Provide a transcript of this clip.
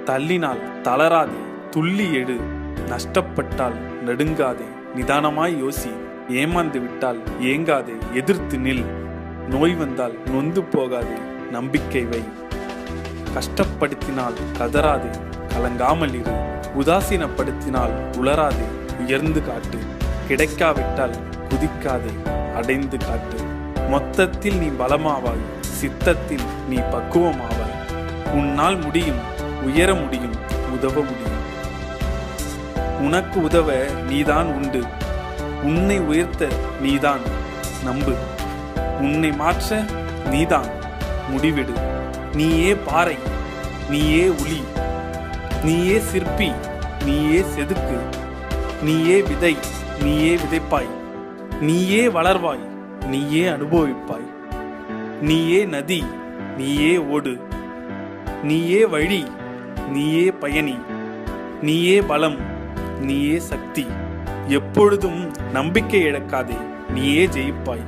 தள்ளினால் தளராதே, துள்ளி எடு. நஷ்டப்பட்டால் நடுங்காதே, நிதானமாய் யோசி. ஏமாந்து விட்டால் ஏங்காதே, எதிர்த்து நில். நோய் வந்தால் நொந்து போகாதே, நம்பிக்கை வை. கஷ்டப்படுத்தினால் கதறாதே, கலங்காமல் இரு. உதாசீனப்படுத்தினால் உளராதே, உயர்ந்து காட்டு. கிடைக்காவிட்டால் குதிக்காதே, அடைந்து காட்டு. மொத்தத்தில் நீ பலமாவாய், சித்தத்தில் நீ பக்குவமாவாய். உன்னால் முடியும், உயர முடியும், உதவ முடியும். உனக்கு உதவ நீதான் உண்டு, உன்னை உயர்த்த நீதான். நம்பு, உன்னை மாற்ற நீதான் முடிவெடு. நீயே பாறை, நீயே உளி, நீயே சிற்பி, நீயே செதுக்கு. நீயே விதை, நீயே விதைப்பாய். நீயே வளர்வாய், நீயே அனுபவிப்பாய். நீயே நதி, நீயே ஓடு. நீயே வழி, நீயே பயணி. நீயே பலம், நீயே சக்தி. எப்பொழுதும் நம்பிக்கை இழக்காதே, நீயே ஜெயிப்பாய்.